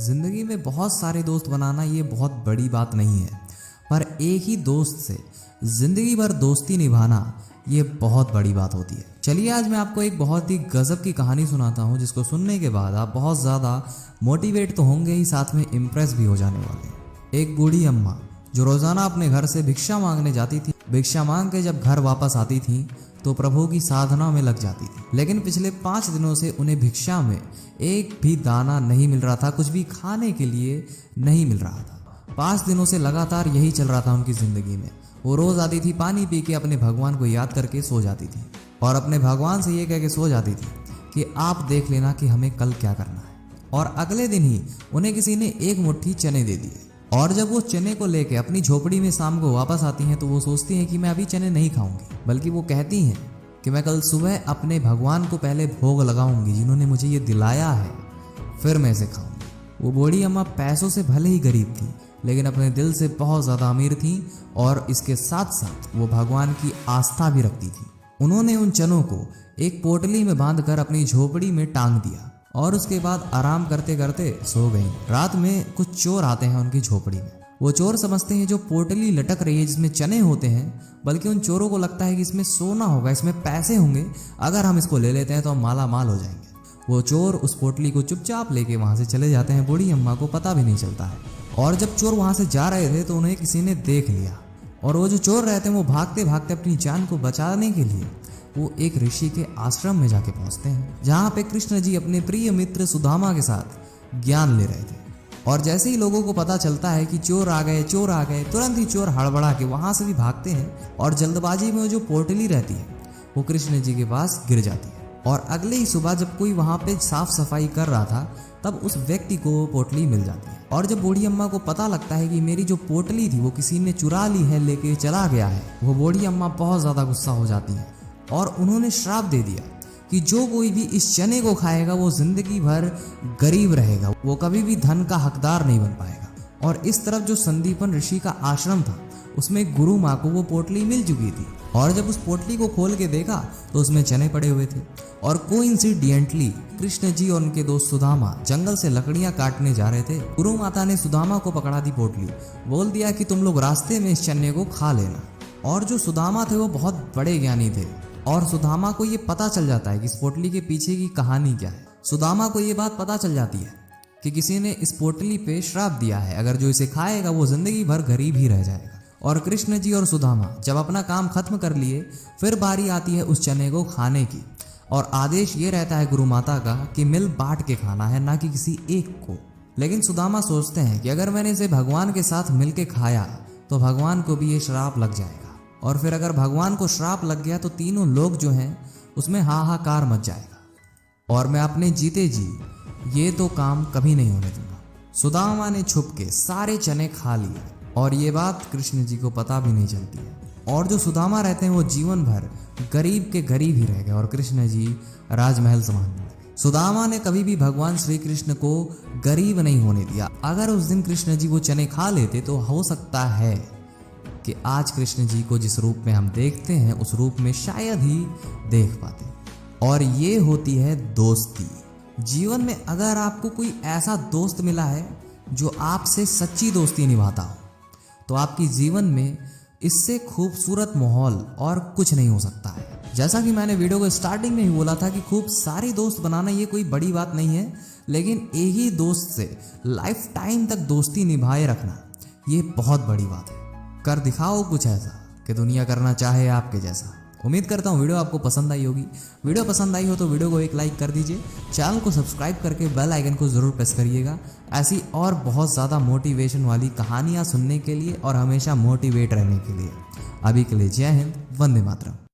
ज़िंदगी में बहुत सारे दोस्त बनाना ये बहुत बड़ी बात नहीं है, पर एक ही दोस्त से ज़िंदगी भर दोस्ती निभाना ये बहुत बड़ी बात होती है। चलिए आज मैं आपको एक बहुत ही गज़ब की कहानी सुनाता हूँ, जिसको सुनने के बाद आप बहुत ज़्यादा मोटिवेट तो होंगे ही, साथ में इम्प्रेस भी हो जाने वाले। एक बूढ़ी अम्मा जो रोज़ाना अपने घर से भिक्षा मांगने जाती थी, भिक्षा मांग के जब घर वापस आती थी तो प्रभु की साधना में लग जाती थी। लेकिन पिछले 5 दिनों से उन्हें भिक्षा में एक भी दाना नहीं मिल रहा था, कुछ भी खाने के लिए नहीं मिल रहा था। 5 दिनों से लगातार यही चल रहा था उनकी ज़िंदगी में। वो रोज़ आती थी, पानी पी के अपने भगवान को याद करके सो जाती थी और अपने भगवान से ये कह के सो जाती थी कि आप देख लेना कि हमें कल क्या करना है। और अगले दिन ही उन्हें किसी ने एक मुट्ठी चने दे दिए, और जब वो चने को लेके अपनी झोपड़ी में शाम को वापस आती हैं तो वो सोचती हैं कि मैं अभी चने नहीं खाऊंगी, बल्कि वो कहती हैं कि मैं कल सुबह अपने भगवान को पहले भोग लगाऊंगी, जिन्होंने मुझे ये दिलाया है, फिर मैं इसे खाऊंगी। वो बूढ़ी अम्मा पैसों से भले ही गरीब थी, लेकिन अपने दिल से बहुत ज़्यादा अमीर थी और इसके साथ साथ वो भगवान की आस्था भी रखती थी। उन्होंने उन चनों को एक पोटली में बांधकर अपनी झोपड़ी में टांग दिया और उसके बाद आराम करते करते सो गई। रात में कुछ चोर आते हैं उनकी झोपड़ी में। वो चोर समझते हैं जो पोटली लटक रही है जिसमें चने होते हैं, बल्कि उन चोरों को लगता है कि इसमें सोना होगा, इसमें पैसे होंगे, अगर हम इसको ले लेते हैं तो हम माला माल हो जाएंगे। वो चोर उस पोटली को चुपचाप लेके वहाँ से चले जाते हैं। बूढ़ी अम्मा को पता भी नहीं चलता है। और जब चोर वहाँ से जा रहे थे तो उन्हें किसी ने देख लिया, और वो जो चोर रहते हैं वो भागते भागते अपनी जान को बचाने के लिए वो एक ऋषि के आश्रम में जाके पहुंचते हैं, जहाँ पे कृष्ण जी अपने प्रिय मित्र सुदामा के साथ ज्ञान ले रहे थे। और जैसे ही लोगों को पता चलता है कि चोर आ गए, तुरंत ही चोर हड़बड़ा के वहां से भी भागते हैं और जल्दबाजी में जो पोटली रहती है वो कृष्ण जी के पास गिर जाती है। और अगले ही सुबह जब कोई वहां पे साफ सफाई कर रहा था तब उस व्यक्ति को वो पोटली मिल जाती है। और जब बूढ़ी अम्मा को पता लगता है कि मेरी जो पोटली थी वो किसी ने चुरा ली है, लेके चला गया है, वो बूढ़ी अम्मा बहुत ज़्यादा गुस्सा हो जाती है और उन्होंने श्राप दे दिया कि जो कोई भी इस चने को खाएगा वो जिंदगी भर गरीब रहेगा, वो कभी भी धन का हकदार नहीं बन पाएगा। और इस तरफ जो संदीपन ऋषि का आश्रम था उसमें गुरु माँ को वो पोटली मिल चुकी थी, और जब उस पोटली को खोल के देखा तो उसमें चने पड़े हुए थे। और कोइंसिडेंटली कृष्ण जी और उनके दोस्त सुदामा जंगल से लकड़ियां काटने जा रहे थे। गुरु माता ने सुदामा को पकड़ा दी पोटली, बोल दिया कि तुम लोग रास्ते में इस चने को खा लेना। और जो सुदामा थे वो बहुत बड़े ज्ञानी थे, और सुदामा को ये पता चल जाता है कि इस पोटली के पीछे की कहानी क्या है। सुदामा को ये बात पता चल जाती है कि किसी ने इस पोटली पे श्राप दिया है, अगर जो इसे खाएगा वो जिंदगी भर गरीब ही रह जाएगा। और कृष्ण जी और सुदामा जब अपना काम खत्म कर लिए, फिर बारी आती है उस चने को खाने की, और आदेश ये रहता है गुरु माता का कि मिल बांट के खाना है, ना कि किसी एक को। लेकिन सुदामा सोचते हैं कि अगर मैंने इसे भगवान के साथ मिल के खाया तो भगवान को भी ये श्राप लग जाएगा, और फिर अगर भगवान को श्राप लग गया तो तीनों लोग जो हैं उसमें हाहाकार मच जाएगा, और मैं अपने जीते जी ये तो काम कभी नहीं होने दूंगा। सुदामा ने छुप के सारे चने खा लिए, और ये बात कृष्ण जी को पता भी नहीं चलती है। और जो सुदामा रहते हैं वो जीवन भर गरीब के गरीब ही रह गए, और कृष्ण जी राजमहल संभालने लगे। सुदामा ने कभी भी भगवान श्री कृष्ण को गरीब नहीं होने दिया। अगर उस दिन कृष्ण जी वो चने खा लेते तो हो सकता है कि आज कृष्ण जी को जिस रूप में हम देखते हैं उस रूप में शायद ही देख पाते। और ये होती है दोस्ती। जीवन में अगर आपको कोई ऐसा दोस्त मिला है जो आपसे सच्ची दोस्ती निभाता हो, तो आपकी जीवन में इससे खूबसूरत माहौल और कुछ नहीं हो सकता है। जैसा कि मैंने वीडियो को स्टार्टिंग में ही बोला था कि खूब सारी दोस्त बनाना ये कोई बड़ी बात नहीं है, लेकिन एक ही दोस्त से लाइफ टाइम तक दोस्ती निभाए रखना ये बहुत बड़ी बात है। कर दिखाओ कुछ ऐसा कि दुनिया करना चाहे आपके जैसा। उम्मीद करता हूँ वीडियो आपको पसंद आई होगी। वीडियो पसंद आई हो तो वीडियो को एक लाइक कर दीजिए, चैनल को सब्सक्राइब करके बेल आइकन को ज़रूर प्रेस करिएगा, ऐसी और बहुत ज़्यादा मोटिवेशन वाली कहानियाँ सुनने के लिए और हमेशा मोटिवेट रहने के लिए। अभी के लिए जय हिंद, वंदे मातरम।